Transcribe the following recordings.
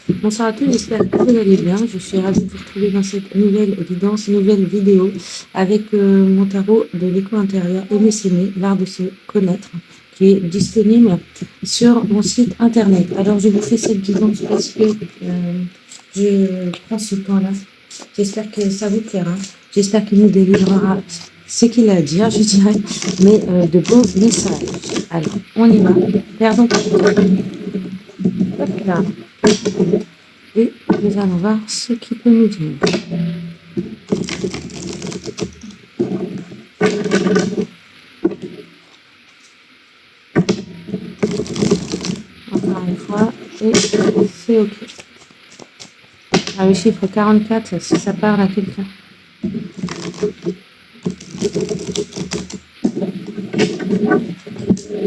Bonsoir à tous, j'espère que vous allez bien. Je suis ravie de vous retrouver dans cette nouvelle guidance, nouvelle vidéo avec mon tarot de l'écho intérieur Aimer s'aimer, l'art de se connaître, qui est disponible sur mon site internet. Alors je vous fais cette guidance parce que je prends ce temps-là. J'espère que ça vous plaira. J'espère qu'il nous délivrera ce qu'il a à dire, je dirais, mais de beaux messages. Alors, on y va. Perdons pas de temps. Hop là. Et nous allons voir ce qu'il peut nous dire. Encore une fois, et c'est OK. Ah, le chiffre 44, si ça parle à quelqu'un.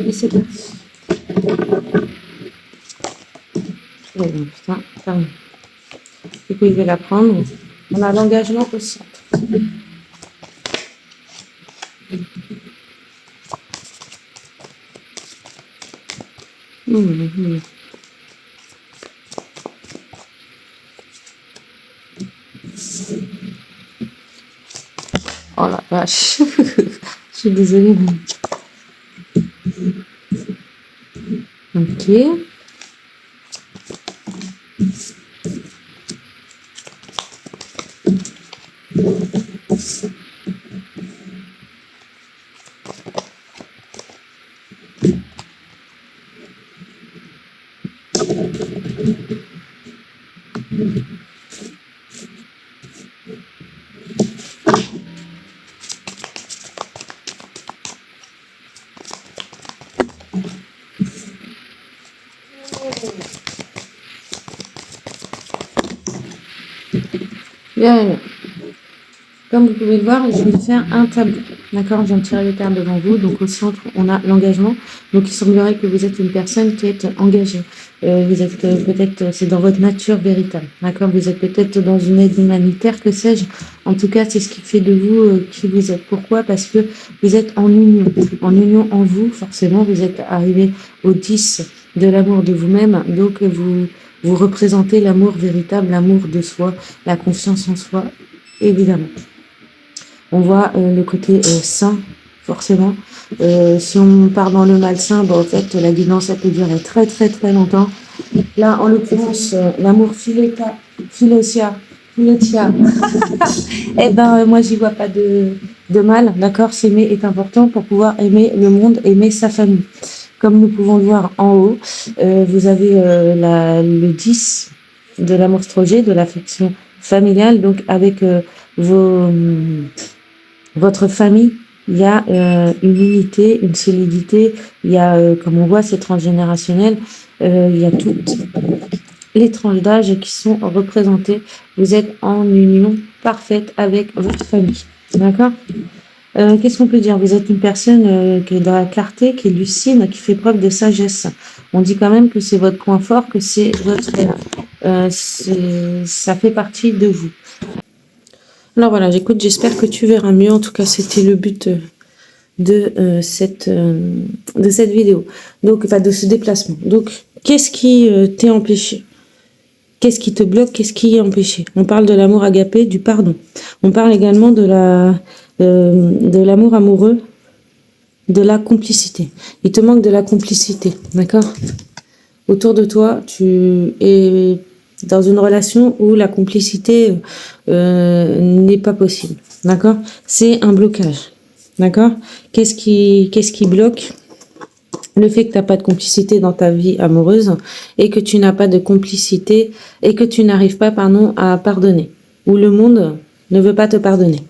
Et c'est parti. Eh bien, putain, pardon. Du coup, il va la prendre. On a l'engagement au centre. Oh la vache. Je suis désolée. OK. Bien. Comme vous pouvez le voir, je vais faire un tableau. D'accord, je viens de tirer les cartes devant vous. Donc au centre, on a l'engagement. Donc il semblerait que vous êtes une personne qui est engagée. Vous êtes peut-être, c'est dans votre nature véritable. D'accord, vous êtes peut-être dans une aide humanitaire, que sais-je. En tout cas, c'est ce qui fait de vous qui vous êtes. Pourquoi? Parce que vous êtes en union. En union en vous, forcément, vous êtes arrivé au 10 de l'amour de vous-même. Donc vous représentez l'amour véritable, l'amour de soi, la confiance en soi, évidemment. On voit le côté sain, forcément. Si on part dans le malsain, en fait, la guidance, ça peut durer très, très, très longtemps. Là, en l'occurrence, l'amour philotia, eh ben, moi, j'y vois pas de mal, d'accord? S'aimer est important pour pouvoir aimer le monde, aimer sa famille. Comme nous pouvons le voir en haut, vous avez le 10 de l'amour astrologique, de l'affection familiale, donc avec votre famille, il y a une unité, une solidité, il y a, comme on voit, c'est transgénérationnel, il y a toutes les tranches d'âge qui sont représentées. Vous êtes en union parfaite avec votre famille. D'accord? Qu'est-ce qu'on peut dire? Vous êtes une personne qui est dans la clarté, qui est lucide, qui fait preuve de sagesse. On dit quand même que c'est votre point fort, que c'est votre... ça fait partie de vous. Alors voilà, j'écoute, j'espère que tu verras mieux. En tout cas, c'était le but de cette vidéo. Donc, enfin, de ce déplacement. Donc, qu'est-ce qui t'est empêché? Qu'est-ce qui te bloque? Qu'est-ce qui est empêché? On parle de l'amour agapé, du pardon. On parle également de l'amour amoureux, de la complicité. Il te manque de la complicité, d'accord? Autour de toi, tu es dans une relation où la complicité n'est pas possible, d'accord? C'est un blocage, d'accord? Qu'est-ce qui bloque? Le fait que tu n'as pas de complicité dans ta vie amoureuse et que tu n'as pas de complicité et que tu n'arrives pas, pardon, à pardonner. Ou le monde ne veut pas te pardonner.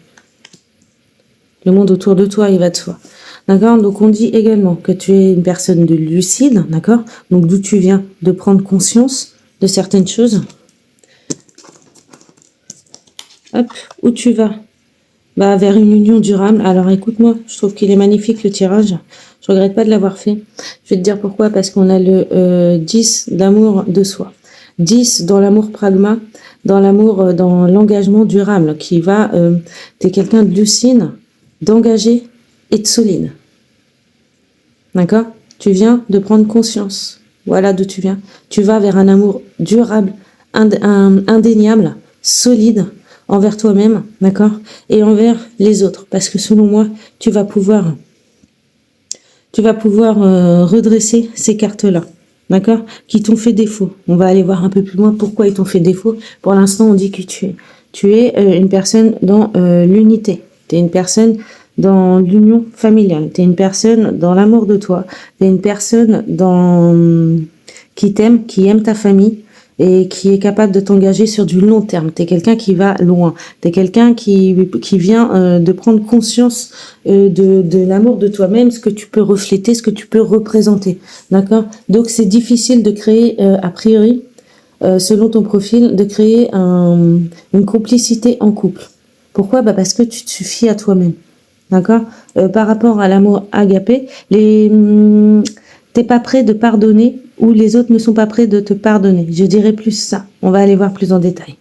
Le monde autour de toi, il va de soi. D'accord? Donc on dit également que tu es une personne de lucide, d'accord? Donc d'où tu viens, de prendre conscience de certaines choses. Hop, où tu vas? Bah, vers une union durable. Alors écoute-moi, je trouve qu'il est magnifique le tirage. Je regrette pas de l'avoir fait. Je vais te dire pourquoi, parce qu'on a le 10 d'amour de soi. 10 dans l'amour pragma, dans l'amour, dans l'engagement durable, qui va, t'es quelqu'un de lucide, d'engagé et de solide. D'accord? Tu viens de prendre conscience. Voilà d'où tu viens. Tu vas vers un amour durable indéniable, solide envers toi-même, d'accord, et envers les autres. Parce que selon moi, tu vas pouvoir redresser ces cartes-là, d'accord, qui t'ont fait défaut. On va aller voir un peu plus loin pourquoi ils t'ont fait défaut. Pour l'instant, on dit que tu es une personne dans l'unité. Tu es une personne dans l'union familiale. Tu es une personne dans l'amour de toi. Tu es une personne qui t'aime, qui aime ta famille et qui est capable de t'engager sur du long terme. Tu es quelqu'un qui va loin. Tu es quelqu'un qui vient de prendre conscience de l'amour de toi-même, ce que tu peux refléter, ce que tu peux représenter. D'accord? Donc, c'est difficile de créer, a priori, selon ton profil, de créer une complicité en couple. Pourquoi? Parce que tu te suffis à toi-même. D'accord? Par rapport à l'amour agapé, t'es pas prêt de pardonner ou les autres ne sont pas prêts de te pardonner. Je dirais plus ça. On va aller voir plus en détail.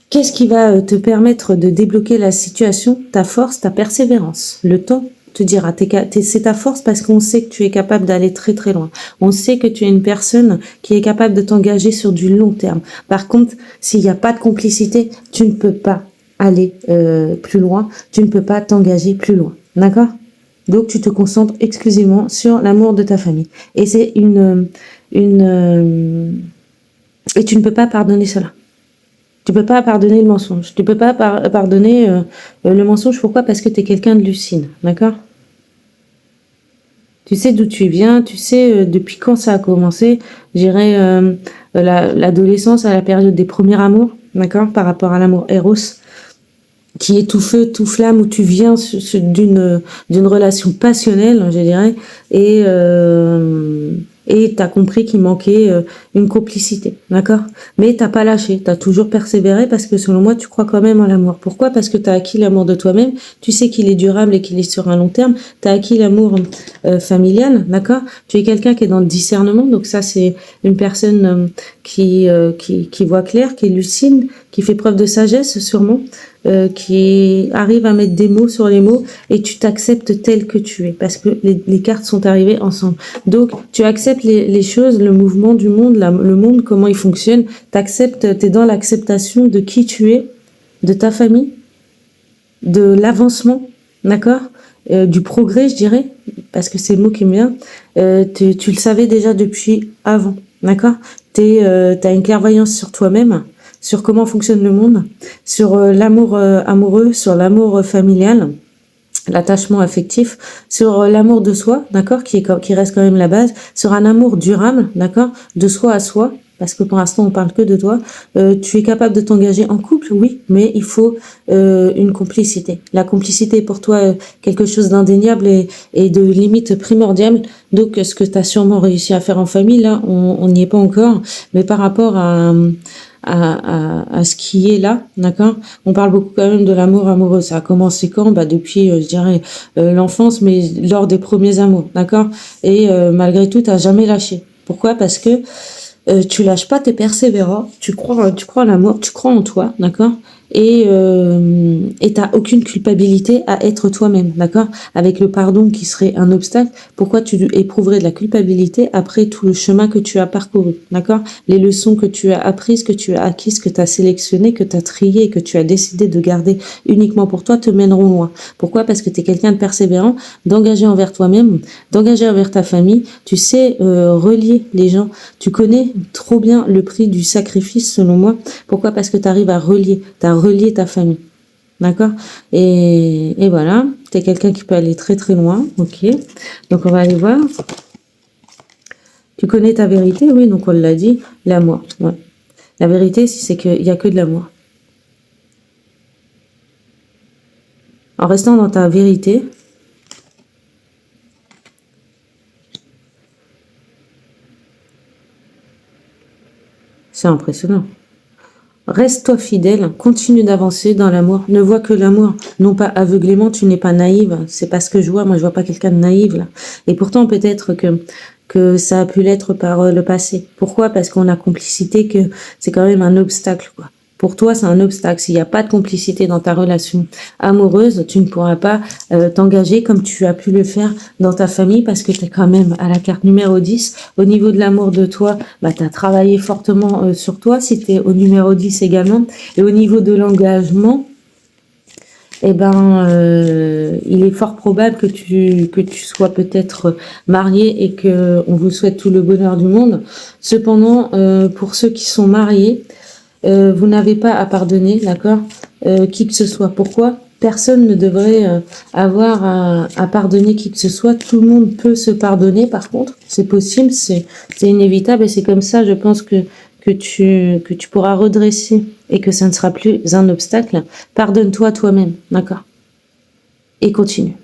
Qu'est-ce qui va te permettre de débloquer la situation? Ta force, ta persévérance. Le temps te dira. C'est ta force parce qu'on sait que tu es capable d'aller très très loin. On sait que tu es une personne qui est capable de t'engager sur du long terme. Par contre, s'il n'y a pas de complicité, tu ne peux pas aller plus loin. Tu ne peux pas t'engager plus loin. D'accord? Donc, tu te concentres exclusivement sur l'amour de ta famille. Et c'est et tu ne peux pas pardonner cela. Tu peux pas pardonner le mensonge. Tu peux pas pardonner le mensonge. Pourquoi? Parce que tu es quelqu'un de lucide. D'accord? Tu sais d'où tu viens. Tu sais depuis quand ça a commencé. J'irais l'adolescence à la période des premiers amours. D'accord? Par rapport à l'amour Eros, qui est tout feu, tout flamme, où tu viens d'une relation passionnelle, je dirais, et t'as compris qu'il manquait une complicité, d'accord? Mais t'as pas lâché, t'as toujours persévéré parce que selon moi, tu crois quand même en l'amour. Pourquoi? Parce que t'as acquis l'amour de toi-même, tu sais qu'il est durable et qu'il est sur un long terme, t'as acquis l'amour familial, d'accord? Tu es quelqu'un qui est dans le discernement, donc ça c'est une personne qui voit clair, qui est lucide, qui fait preuve de sagesse sûrement, qui arrive à mettre des mots sur les mots et tu t'acceptes tel que tu es parce que les cartes sont arrivées ensemble. Donc tu acceptes les choses, le mouvement du monde, le monde, comment il fonctionne, t'acceptes, t'es dans l'acceptation de qui tu es, de ta famille, de l'avancement, d'accord, du progrès je dirais, parce que c'est le mot qui me vient, tu le savais déjà depuis avant, d'accord, t'as une clairvoyance sur toi-même, sur comment fonctionne le monde, sur l'amour amoureux, sur l'amour familial, l'attachement affectif, sur l'amour de soi, d'accord, qui reste quand même la base, sur un amour durable, d'accord, de soi à soi, parce que pour l'instant on parle que de toi. Tu es capable de t'engager en couple, oui, mais il faut une complicité. La complicité est pour toi quelque chose d'indéniable et de limite primordial. Donc ce que tu as sûrement réussi à faire en famille, là, on n'y est pas encore, mais par rapport à ce qui est là, d'accord. On parle beaucoup quand même de l'amour amoureux. Ça a commencé quand? Depuis, je dirais, l'enfance, mais lors des premiers amours, d'accord. Et malgré tout, t'as jamais lâché. Pourquoi? Parce que tu lâches pas, t'es persévérant. Tu crois en l'amour, tu crois en toi, d'accord. Et t'as aucune culpabilité à être toi-même, d'accord. Avec le pardon qui serait un obstacle, pourquoi tu éprouverais de la culpabilité après tout le chemin que tu as parcouru, d'accord. Les leçons que tu as apprises, que tu as acquises, que tu as sélectionnées, que tu as triées, que tu as décidé de garder uniquement pour toi, te mèneront loin. Pourquoi? Parce que tu es quelqu'un de persévérant, d'engagé envers toi-même, d'engagé envers ta famille. Tu sais relier les gens. Tu connais trop bien le prix du sacrifice, selon moi. Pourquoi? Parce que tu arrives à relier ta famille. D'accord? Et voilà. Tu es quelqu'un qui peut aller très très loin. Ok. Donc on va aller voir. Tu connais ta vérité? Oui, donc on l'a dit. L'amour. Ouais. La vérité, c'est qu'il n'y a que de l'amour. En restant dans ta vérité, c'est impressionnant. Reste-toi fidèle, continue d'avancer dans l'amour. Ne vois que l'amour, non pas aveuglément, tu n'es pas naïve. C'est pas ce que je vois, moi je vois pas quelqu'un de naïf là. Et pourtant peut-être que ça a pu l'être par le passé. Pourquoi? Parce qu'on a complicité, que c'est quand même un obstacle, quoi. Pour toi, c'est un obstacle. S'il n'y a pas de complicité dans ta relation amoureuse, tu ne pourras pas t'engager comme tu as pu le faire dans ta famille parce que tu es quand même à la carte numéro 10. Au niveau de l'amour de toi, bah, tu as travaillé fortement sur toi si tu es au numéro 10 également. Et au niveau de l'engagement, eh ben, il est fort probable que tu sois peut-être marié et que on vous souhaite tout le bonheur du monde. Cependant, pour ceux qui sont mariés, vous n'avez pas à pardonner, d'accord, qui que ce soit. Pourquoi? Personne ne devrait avoir à pardonner qui que ce soit. Tout le monde peut se pardonner, par contre. C'est possible, c'est inévitable et c'est comme ça, je pense que tu pourras redresser et que ça ne sera plus un obstacle. Pardonne-toi toi-même, d'accord? Et continue.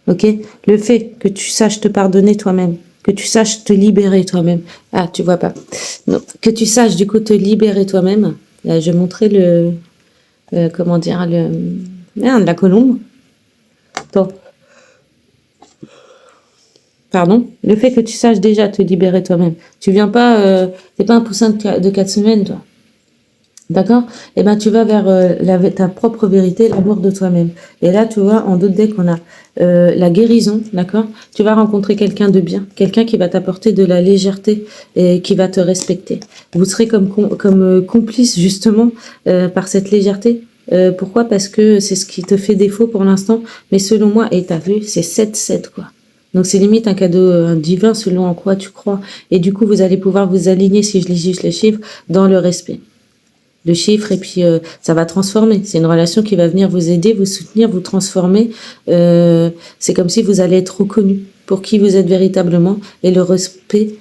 Ok? Le fait que tu saches te pardonner toi-même, que tu saches te libérer toi-même. Ah, tu vois pas. Non. Que tu saches du coup te libérer toi-même. Là, je vais montrer comment dire, merde, la colombe. Attends. Pardon. Le fait que tu saches déjà te libérer toi-même. Tu viens pas, t'es pas un poussin de 4 semaines, toi. D'accord? Eh ben, tu vas vers ta propre vérité, l'amour de toi-même. Et là, tu vois, en d'autres decks, on a la guérison, d'accord? Tu vas rencontrer quelqu'un de bien, quelqu'un qui va t'apporter de la légèreté et qui va te respecter. Vous serez comme complice, justement, par cette légèreté. Pourquoi? Parce que c'est ce qui te fait défaut pour l'instant. Mais selon moi, et t'as vu, c'est 7-7, quoi. Donc c'est limite un cadeau divin selon en quoi tu crois. Et du coup, vous allez pouvoir vous aligner, si je lis juste les chiffres, dans le respect. Le chiffre et puis ça va transformer. C'est une relation qui va venir vous aider, vous soutenir, vous transformer. C'est comme si vous allez être reconnu pour qui vous êtes véritablement et le respect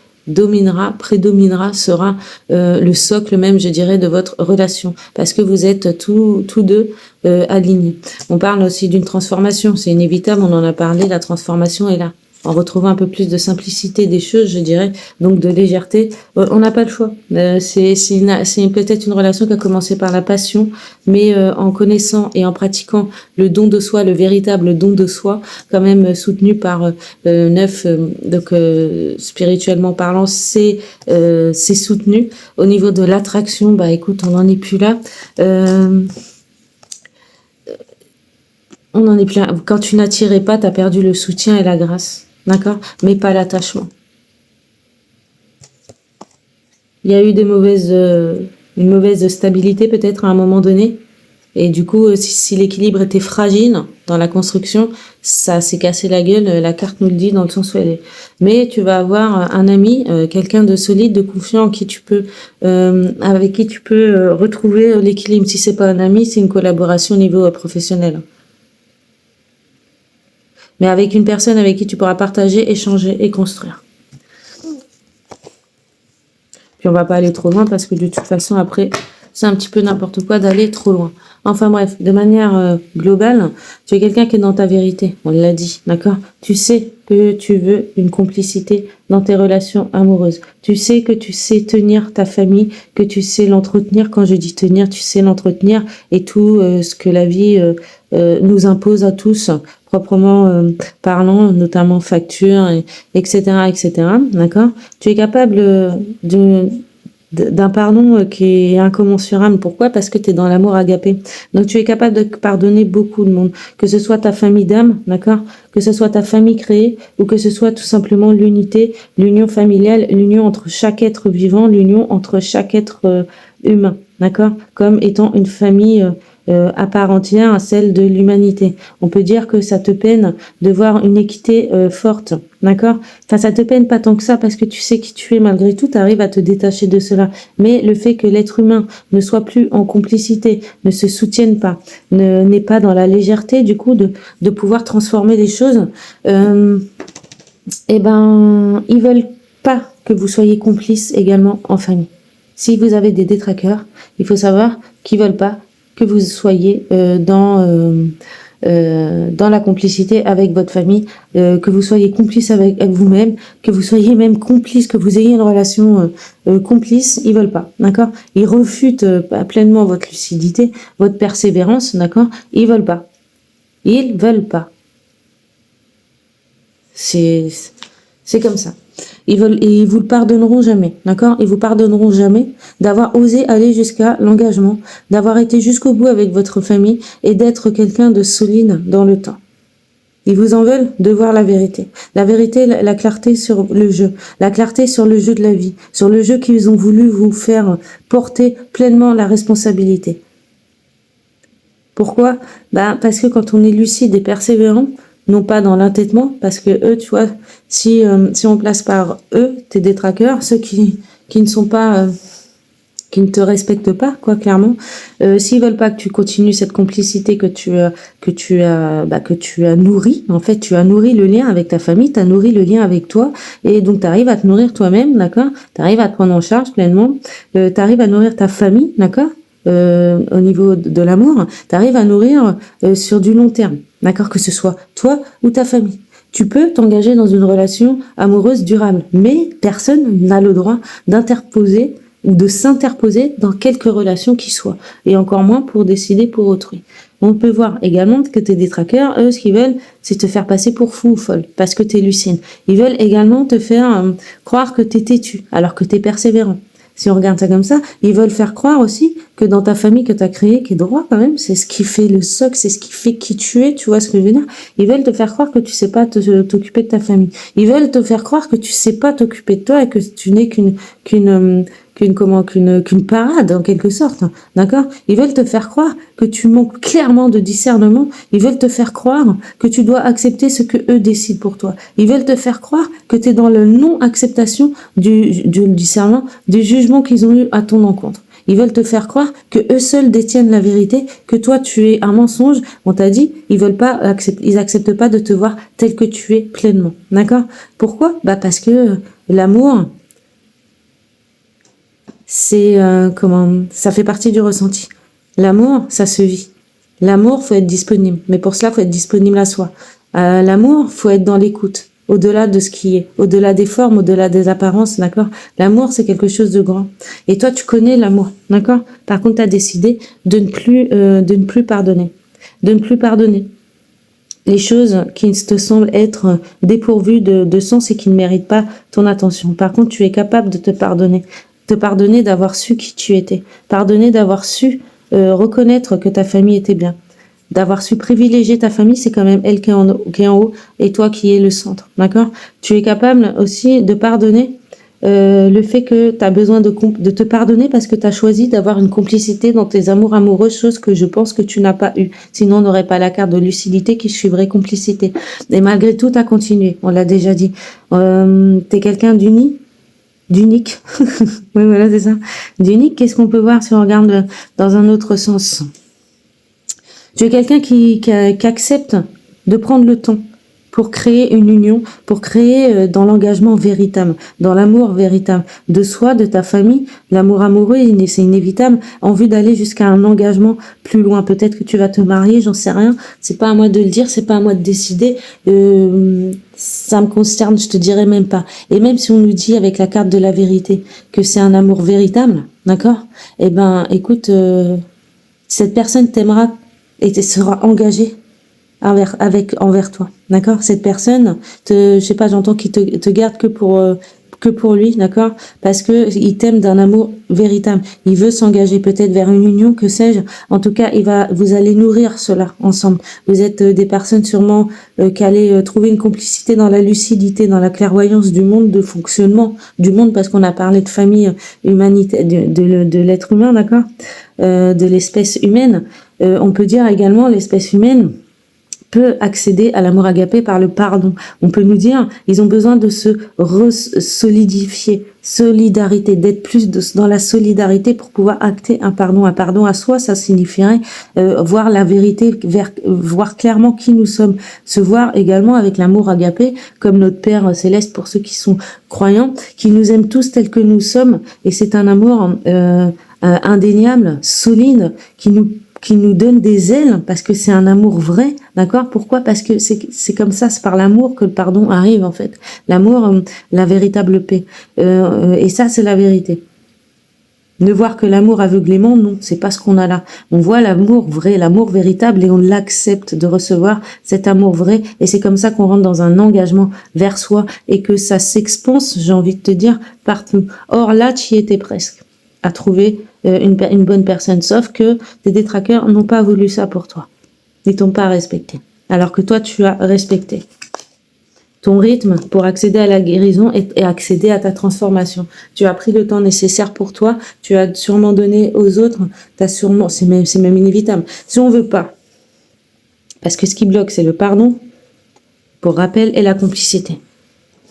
prédominera, sera le socle même, je dirais, de votre relation parce que vous êtes tous deux alignés. On parle aussi d'une transformation, c'est inévitable, on en a parlé, la transformation est là. En retrouvant un peu plus de simplicité des choses, je dirais, donc de légèreté, on n'a pas le choix. C'est peut-être une relation qui a commencé par la passion, mais en connaissant et en pratiquant le don de soi, le véritable don de soi, quand même soutenu par 9, donc spirituellement parlant, c'est soutenu. Au niveau de l'attraction, bah écoute, on n'en est plus là. On n'en est plus là. Quand tu n'attirais pas, tu as perdu le soutien et la grâce. D'accord? Mais pas l'attachement. Il y a eu une mauvaise stabilité peut-être à un moment donné. Et du coup, si l'équilibre était fragile dans la construction, ça s'est cassé la gueule. La carte nous le dit dans le sens où elle est. Mais tu vas avoir un ami, quelqu'un de solide, de confiant, avec qui tu peux retrouver l'équilibre. Si c'est pas un ami, c'est une collaboration au niveau professionnel. Mais avec une personne avec qui tu pourras partager, échanger et construire. Puis on va pas aller trop loin parce que de toute façon, après, c'est un petit peu n'importe quoi d'aller trop loin. Enfin bref, de manière globale, tu es quelqu'un qui est dans ta vérité, on l'a dit, d'accord? Tu sais que tu veux une complicité dans tes relations amoureuses. Tu sais que tu sais tenir ta famille, que tu sais l'entretenir. Quand je dis tenir, tu sais l'entretenir et tout ce que la vie nous impose à tous, proprement parlant, notamment factures, etc., etc., d'accord? Tu es capable d'un pardon qui est incommensurable. Pourquoi? Parce que tu es dans l'amour agapé. Donc tu es capable de pardonner beaucoup de monde, que ce soit ta famille d'âme, d'accord, que ce soit ta famille créée ou que ce soit tout simplement l'unité, l'union familiale, l'union entre chaque être vivant, l'union entre chaque être humain, d'accord, comme étant une famille à part entière à celle de l'humanité. On peut dire que ça te peine de voir une équité forte, d'accord? Enfin, ça te peine pas tant que ça parce que tu sais qui tu es malgré tout, tu arrives à te détacher de cela. Mais le fait que l'être humain ne soit plus en complicité, ne se soutienne pas, n'est pas dans la légèreté du coup de pouvoir transformer les choses, eh ben, ils veulent pas que vous soyez complices également en famille. Si vous avez des détraqueurs, il faut savoir qu'ils veulent pas que vous soyez dans la complicité avec votre famille, que vous soyez complice avec vous-même, que vous soyez même complice, que vous ayez une relation complice, ils veulent pas, d'accord? Ils refutent pleinement votre lucidité, votre persévérance, d'accord? Ils veulent pas. Ils veulent pas. C'est C'est comme ça. Ils vous le pardonneront jamais, d'accord? Ils vous pardonneront jamais d'avoir osé aller jusqu'à l'engagement, d'avoir été jusqu'au bout avec votre famille et d'être quelqu'un de solide dans le temps. Ils vous en veulent de voir la vérité. La vérité, la clarté sur le jeu. La clarté sur le jeu de la vie. Sur le jeu qu'ils ont voulu vous faire porter pleinement la responsabilité. Pourquoi? Parce que quand on est lucide et persévérant, non pas dans l'entêtement, parce que eux, tu vois, si on place par eux, tes détraqueurs, ceux qui ne sont pas... qui ne te respectent pas, quoi, clairement. S'ils veulent pas que tu continues cette complicité que tu as nourri, en fait, tu as nourri le lien avec ta famille, tu as nourri le lien avec toi, et donc tu arrives à te nourrir toi-même, d'accord? Tu arrives à te prendre en charge pleinement, tu arrives à nourrir ta famille, d'accord? Au niveau de l'amour, tu arrives à nourrir sur du long terme, d'accord? Que ce soit toi ou ta famille. Tu peux t'engager dans une relation amoureuse durable, mais personne n'a le droit d'interposer ou de s'interposer dans quelque relation qui soit, et encore moins pour décider pour autrui. On peut voir également que tes détraqueurs, eux, ce qu'ils veulent, c'est te faire passer pour fou ou folle, parce que t'es lucide. Ils veulent également te faire croire que t'es têtu, alors que t'es persévérant. Si on regarde ça comme ça, ils veulent faire croire aussi que dans ta famille que tu as créée, qui est droit quand même, c'est ce qui fait le socle, c'est ce qui fait qui tu es, tu vois ce que je veux dire? Ils veulent te faire croire que tu sais pas t'occuper de ta famille. Ils veulent te faire croire que tu sais pas t'occuper de toi et que tu n'es qu'une parade en quelque sorte, d'accord? Ils veulent te faire croire que tu manques clairement de discernement. Ils veulent te faire croire que tu dois accepter ce que eux décident pour toi. Ils veulent te faire croire que tu es dans le non-acceptation du discernement, du jugement qu'ils ont eu à ton encontre. Ils veulent te faire croire que eux seuls détiennent la vérité, que toi tu es un mensonge. On t'a dit, ils acceptent pas de te voir tel que tu es pleinement, d'accord? Pourquoi? Parce que l'amour, c'est ça fait partie du ressenti. L'amour, ça se vit. L'amour, faut être disponible, mais pour cela, faut être disponible à soi. L'amour, faut être dans l'écoute, au-delà de ce qui est, au-delà des formes, au-delà des apparences, d'accord? L'amour, c'est quelque chose de grand. Et toi, tu connais l'amour, d'accord? Par contre, tu as décidé de ne plus pardonner, de ne plus pardonner les choses qui te semblent être dépourvues de sens et qui ne méritent pas ton attention. Par contre, tu es capable de te pardonner d'avoir su qui tu étais, pardonner d'avoir su reconnaître que ta famille était bien, d'avoir su privilégier ta famille, c'est quand même elle qui est en haut et toi qui es le centre, d'accord? Tu es capable aussi de pardonner le fait que tu as besoin de te pardonner parce que tu as choisi d'avoir une complicité dans tes amours amoureux, chose que je pense que tu n'as pas eu. Sinon, on n'aurait pas la carte de lucidité qui suivrait complicité. Et malgré tout, tu as continué, on l'a déjà dit. Tu es quelqu'un d'unique. Oui, voilà, c'est ça. D'unique, qu'est-ce qu'on peut voir si on regarde dans un autre sens? Tu es quelqu'un qui accepte de prendre le temps pour créer une union, pour créer dans l'engagement véritable, dans l'amour véritable de soi, de ta famille. L'amour amoureux, c'est inévitable, en vue d'aller jusqu'à un engagement plus loin. Peut-être que tu vas te marier, j'en sais rien. C'est pas à moi de le dire, c'est pas à moi de décider. Ça me concerne, je te dirais même pas. Et même si on nous dit avec la carte de la vérité que c'est un amour véritable, d'accord? Eh ben, écoute, cette personne t'aimera et sera engagée envers toi, d'accord? Cette personne, je sais pas, j'entends qu'il te garde que pour lui, d'accord? Parce que il t'aime d'un amour véritable. Il veut s'engager peut-être vers une union, que sais-je. En tout cas, vous allez nourrir cela ensemble. Vous êtes des personnes sûrement qui allez trouver une complicité dans la lucidité, dans la clairvoyance du monde, de fonctionnement du monde, parce qu'on a parlé de famille, humanité, de l'être humain, d'accord? De l'espèce humaine. On peut dire également l'espèce humaine peut accéder à l'amour agapé par le pardon. On peut nous dire, ils ont besoin de se solidifier, solidarité, d'être plus dans la solidarité pour pouvoir acter un pardon. Un pardon à soi, ça signifierait voir la vérité, voir clairement qui nous sommes, se voir également avec l'amour agapé, comme notre Père Céleste pour ceux qui sont croyants, qui nous aime tous tels que nous sommes, et c'est un amour indéniable, solide, qui nous donne des ailes, parce que c'est un amour vrai, d'accord? Pourquoi? Parce que c'est comme ça, c'est par l'amour que le pardon arrive, en fait. L'amour, la véritable paix. Et ça, c'est la vérité. Ne voir que l'amour aveuglément, non, c'est pas ce qu'on a là. On voit l'amour vrai, l'amour véritable et on l'accepte de recevoir cet amour vrai. Et c'est comme ça qu'on rentre dans un engagement vers soi et que ça s'expanse, j'ai envie de te dire, partout. Or là, tu y étais presque à trouver une bonne personne. Sauf que tes détraqueurs n'ont pas voulu ça pour toi. Ils t'ont pas respecté. Alors que toi, tu as respecté ton rythme pour accéder à la guérison et accéder à ta transformation. Tu as pris le temps nécessaire pour toi, tu as sûrement donné aux autres, c'est même inévitable. Si on veut pas, parce que ce qui bloque, c'est le pardon, pour rappel, et la complicité.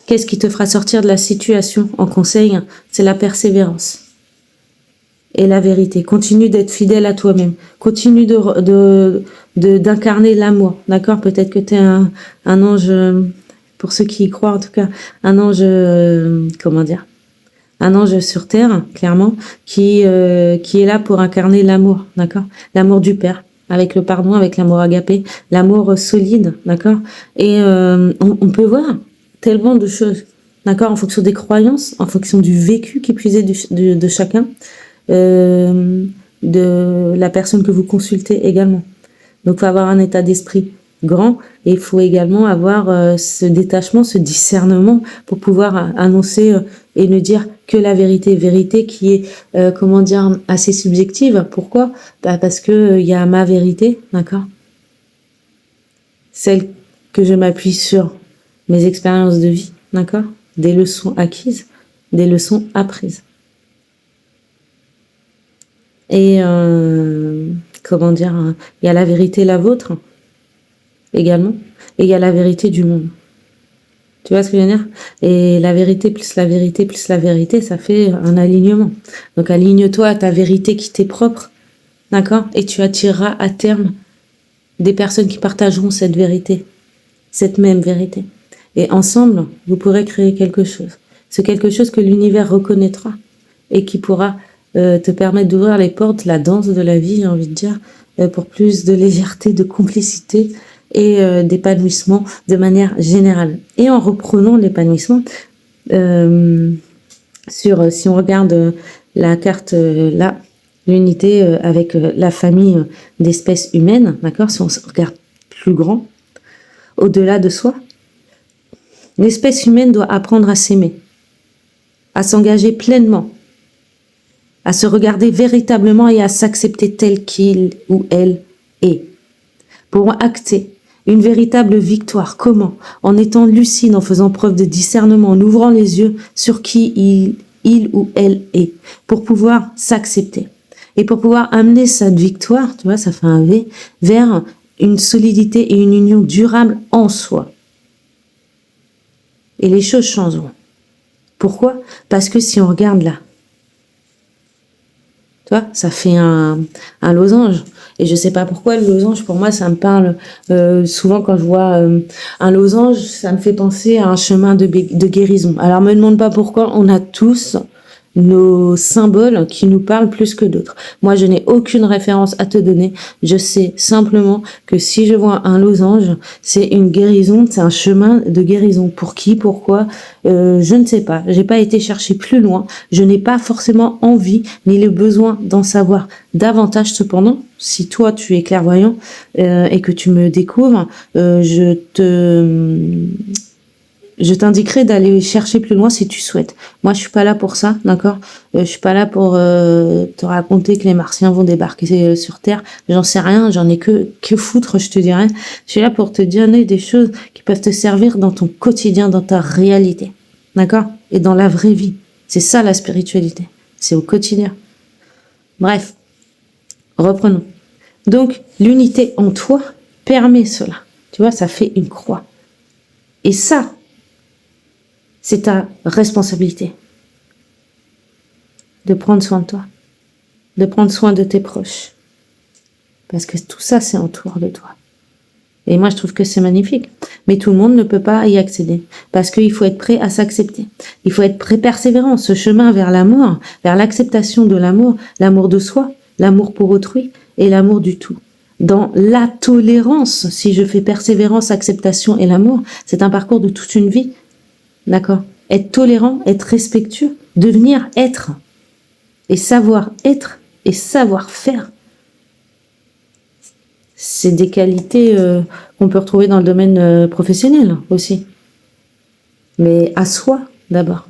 Qu'est-ce qui te fera sortir de la situation en conseil? C'est la persévérance et la vérité. Continue d'être fidèle à toi-même. Continue d'incarner l'amour. D'accord? Peut-être que tu es un ange... pour ceux qui y croient en tout cas, un ange, un ange sur terre, clairement, qui est là pour incarner l'amour, d'accord? L'amour du Père, avec le pardon, avec l'amour agapé, l'amour solide, d'accord? Et on peut voir tellement de choses, d'accord? En fonction des croyances, en fonction du vécu qui puisait de chacun, de la personne que vous consultez également. Donc, il faut avoir un état d'esprit grand et il faut également avoir ce détachement, ce discernement pour pouvoir annoncer et ne dire que la vérité qui est assez subjective. Pourquoi? Parce que il y a ma vérité, d'accord, celle que je m'appuie sur mes expériences de vie, d'accord, des leçons acquises, des leçons apprises. Et il y a la vérité, la vôtre également, et il y a la vérité du monde. Tu vois ce que je veux dire? Et la vérité plus la vérité plus la vérité, ça fait un alignement. Donc aligne-toi à ta vérité qui t'est propre, d'accord? Et tu attireras à terme des personnes qui partageront cette vérité, cette même vérité. Et ensemble, vous pourrez créer quelque chose. C'est quelque chose que l'univers reconnaîtra et qui pourra te permettre d'ouvrir les portes, la danse de la vie, j'ai envie de dire, pour plus de légèreté, de complicité et d'épanouissement de manière générale. Et en reprenant l'épanouissement, si on regarde la carte là, l'unité avec la famille d'espèces humaines, d'accord, si on regarde plus grand, au-delà de soi, l'espèce humaine doit apprendre à s'aimer, à s'engager pleinement, à se regarder véritablement et à s'accepter tel qu'il ou elle est, pour acter une véritable victoire. Comment? En étant lucide, en faisant preuve de discernement, en ouvrant les yeux sur qui il ou elle est, pour pouvoir s'accepter. Et pour pouvoir amener cette victoire, tu vois, ça fait un V, vers une solidité et une union durable en soi. Et les choses changeront. Pourquoi? Parce que si on regarde là, tu vois, ça fait un losange. Et je sais pas pourquoi le losange, pour moi, ça me parle. Souvent, quand je vois un losange, ça me fait penser à un chemin de guérison. Alors, me demande pas pourquoi. On a tous nos symboles qui nous parlent plus que d'autres. Moi, je n'ai aucune référence à te donner. Je sais simplement que si je vois un losange, c'est une guérison, c'est un chemin de guérison. Pour qui, pourquoi, je ne sais pas. J'ai pas été chercher plus loin. Je n'ai pas forcément envie ni le besoin d'en savoir davantage. Cependant, si toi tu es clairvoyant et que tu me découvres, je t'indiquerai d'aller chercher plus loin si tu souhaites. Moi, je suis pas là pour ça, d'accord? Je suis pas là pour te raconter que les Martiens vont débarquer sur Terre. J'en sais rien, j'en ai que foutre, je te dirais. Je suis là pour te donner des choses qui peuvent te servir dans ton quotidien, dans ta réalité, d'accord? Et dans la vraie vie. C'est ça la spiritualité. C'est au quotidien. Bref, reprenons. Donc, l'unité en toi permet cela. Tu vois, ça fait une croix. Et ça, c'est ta responsabilité de prendre soin de toi, de prendre soin de tes proches. Parce que tout ça, c'est autour de toi. Et moi, je trouve que c'est magnifique. Mais tout le monde ne peut pas y accéder. Parce qu'il faut être prêt à s'accepter. Il faut être prêt, persévérant. Ce chemin vers l'amour, vers l'acceptation de l'amour de soi, l'amour pour autrui et l'amour du tout. Dans la tolérance, si je fais persévérance, acceptation et l'amour, c'est un parcours de toute une vie. D'accord? Être tolérant, être respectueux, devenir être. et savoir-être et savoir-faire, c'est des qualités qu'on peut retrouver dans le domaine professionnel aussi. Mais à soi, d'abord.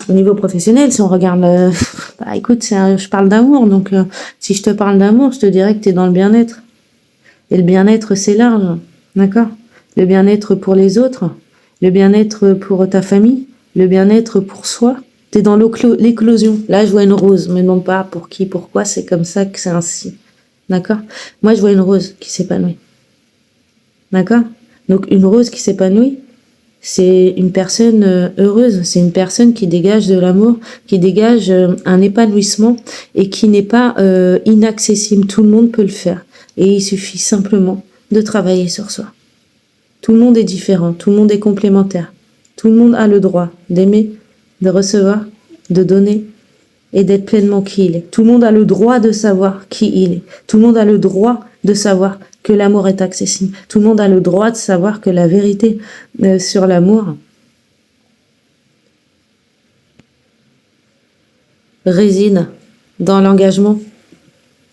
Au niveau professionnel, si on regarde... bah écoute, je parle d'amour, donc si je te parle d'amour, je te dirais que tu es dans le bien-être. Et le bien-être, c'est large, d'accord? Le bien-être pour les autres, le bien-être pour ta famille, le bien-être pour soi. Tu es dans l'éclosion. Là, je vois une rose, mais non pas pour qui, pourquoi, c'est comme ça que c'est ainsi. D'accord? Moi, je vois une rose qui s'épanouit. D'accord? Donc, une rose qui s'épanouit, c'est une personne heureuse, c'est une personne qui dégage de l'amour, qui dégage un épanouissement et qui n'est pas inaccessible. Tout le monde peut le faire. Et il suffit simplement de travailler sur soi. Tout le monde est différent, tout le monde est complémentaire. Tout le monde a le droit d'aimer, de recevoir, de donner et d'être pleinement qui il est. Tout le monde a le droit de savoir qui il est. Tout le monde a le droit de savoir que l'amour est accessible. Tout le monde a le droit de savoir que la vérité sur l'amour réside dans l'engagement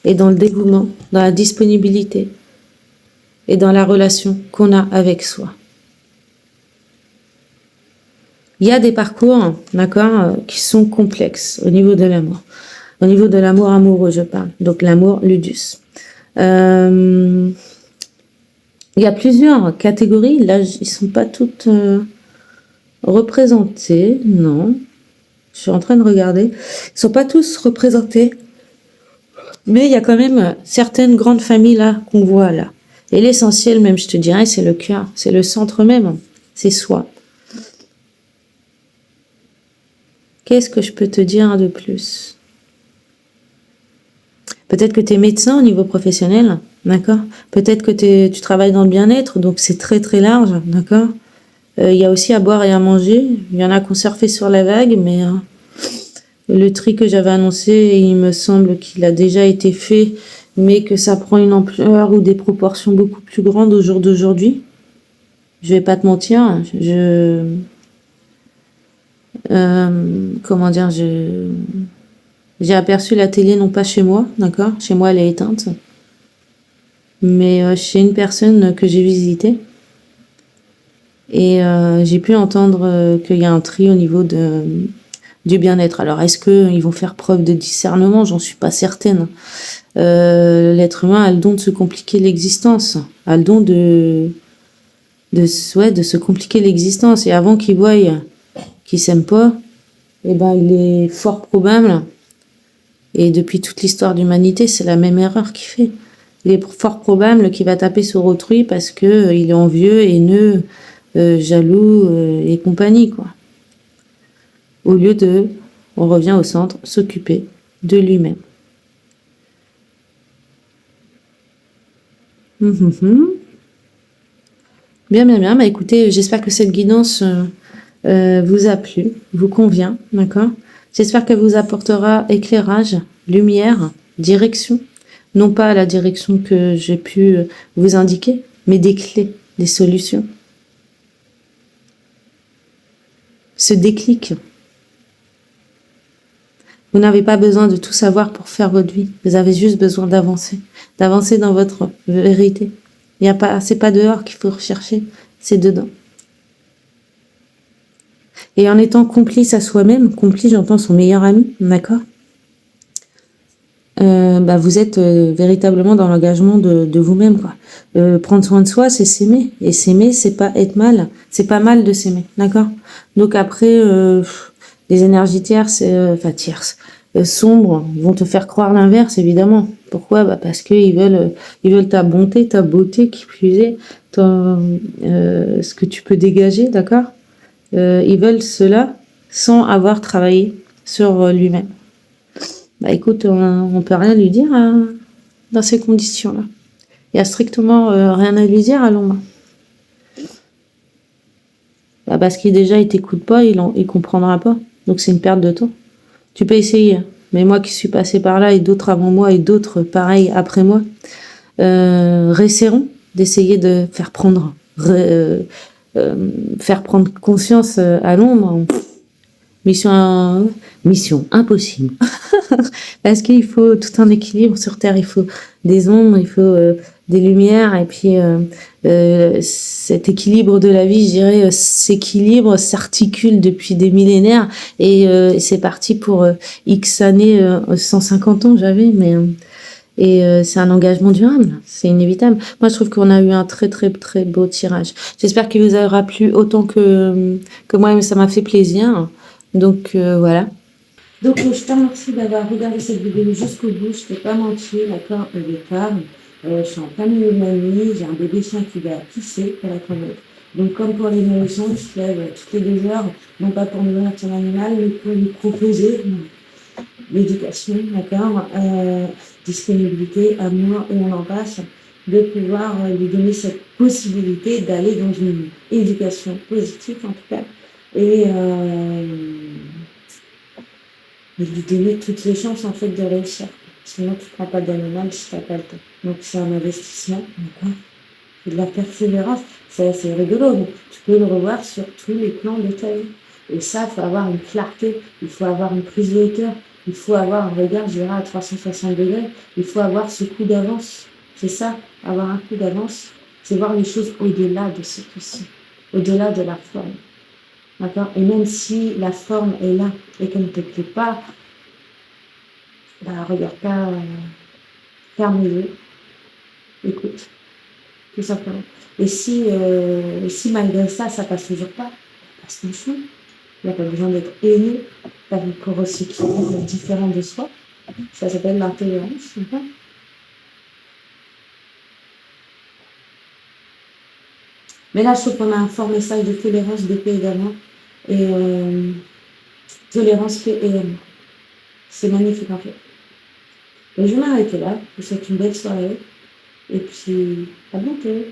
et dans le dévouement, dans la disponibilité et dans la relation qu'on a avec soi. Il y a des parcours, d'accord, qui sont complexes au niveau de l'amour. Au niveau de l'amour amoureux, je parle. Donc l'amour ludus. Il y a plusieurs catégories. Là, ils sont pas toutes représentées. Non. Je suis en train de regarder. Ils sont pas tous représentés. Mais il y a quand même certaines grandes familles là qu'on voit là. Et l'essentiel même, je te dirais, c'est le cœur. C'est le centre même. C'est soi. Qu'est-ce que je peux te dire de plus? Peut-être que tu es médecin au niveau professionnel, d'accord? Peut-être que tu travailles dans le bien-être, donc c'est très très large, d'accord? Il y a aussi à boire et à manger. Il y en a qui ont surfé sur la vague, mais le tri que j'avais annoncé, il me semble qu'il a déjà été fait, mais que ça prend une ampleur ou des proportions beaucoup plus grandes au jour d'aujourd'hui. Je vais pas te mentir, comment dire, j'ai aperçu la télé non pas chez moi, d'accord? Chez moi, elle est éteinte. Mais chez une personne que j'ai visitée. Et j'ai pu entendre qu'il y a un tri au niveau du bien-être. Alors, est-ce qu'ils vont faire preuve de discernement? J'en suis pas certaine. L'être humain a le don de se compliquer l'existence, a le don de se compliquer l'existence. Et avant qu'il voie qu'ils s'aiment pas, eh ben, il est fort probable, et depuis toute l'histoire d'humanité, c'est la même erreur qu'il fait. Il est fort probable qu'il va taper sur autrui parce que il est envieux, haineux, jaloux et compagnie, quoi. Au lieu de, on revient au centre, s'occuper de lui-même. Bien, bien, bien. Bah, écoutez, j'espère que cette guidance vous a plu, vous convient, d'accord? J'espère qu'elle vous apportera éclairage, lumière, direction. Non pas la direction que j'ai pu vous indiquer, mais des clés, des solutions. Ce déclic. Vous n'avez pas besoin de tout savoir pour faire votre vie. Vous avez juste besoin d'avancer dans votre vérité. C'est pas dehors qu'il faut rechercher, c'est dedans. Et en étant complice à soi-même, complice, j'entends son meilleur ami, d'accord? Vous êtes véritablement dans l'engagement de vous-même, quoi. Prendre soin de soi, c'est s'aimer. Et s'aimer, c'est pas être mal. C'est pas mal de s'aimer, d'accord? Donc après, les énergies tierces, sombres, vont te faire croire l'inverse, évidemment. Pourquoi? Parce que ils veulent ta bonté, ta beauté, qui plus est, ce que tu peux dégager, d'accord? Ils veulent cela sans avoir travaillé sur lui-même. Bah écoute, on peut rien lui dire dans ces conditions-là. Il y a strictement rien à lui dire à l'ombre. Parce qu'il déjà il t'écoute pas, il comprendra pas. Donc c'est une perte de temps. Tu peux essayer, mais moi qui suis passée par là et d'autres avant moi et d'autres pareil après moi, réessaieront d'essayer de faire prendre conscience à l'ombre. mission, mission impossible. Parce qu'il faut tout un équilibre sur Terre. Il faut des ombres, il faut des lumières. Et puis, cet équilibre de la vie, je dirais, s'équilibre, s'articule depuis des millénaires. Et c'est parti pour X années, 150 ans, j'avais, mais... c'est un engagement durable, c'est inévitable. Moi, je trouve qu'on a eu un très, très, très beau tirage. J'espère qu'il vous aura plu autant que moi, mais ça m'a fait plaisir. Donc, voilà. Donc, je te remercie d'avoir regardé cette vidéo jusqu'au bout. Je ne t'ai pas menti, d'accord, au départ. Je suis en plein milieu de ma nuit, j'ai un bébé chien qui va pisser, pour être honnête. Donc, comme pour les nourrissons, tu te lèves toutes les 2 heures, non pas pour nourrir ton animal, mais pour lui proposer l'éducation, d'accord, disponibilité, amour, et on en passe, de pouvoir lui donner cette possibilité d'aller dans une éducation positive, en tout cas, et de lui donner toutes les chances, en fait, de réussir. Sinon, tu ne prends pas d'animal si tu n'as pas le temps. Donc, c'est un investissement, d'accord. Et de la persévérance, c'est assez rigolo, mais tu peux le revoir sur tous les plans de ta vie. Et ça, il faut avoir une clarté, il faut avoir une prise de hauteur, il faut avoir un regard, je dirais, à 360 degrés, il faut avoir ce coup d'avance. C'est ça, avoir un coup d'avance, c'est voir les choses au-delà de ce qui au-delà de la forme. D'accord. Et même si la forme est là et qu'elle ne te plaît pas, bah, regarde pas, ferme les yeux, écoute, tout simplement. Et si malgré ça, ça passe toujours pas, passe ton chou. Il n'y a pas besoin d'être haineux par rapport à ce qui est différent de soi. Ça s'appelle l'intolérance. D'accord. Mais là, je trouve qu'on a un fort message de tolérance, de paix et d'amour. Et tolérance, paix et amour. C'est magnifique en fait. Et je vais m'arrêter là. Je vous souhaite une belle soirée. Et puis, à bientôt.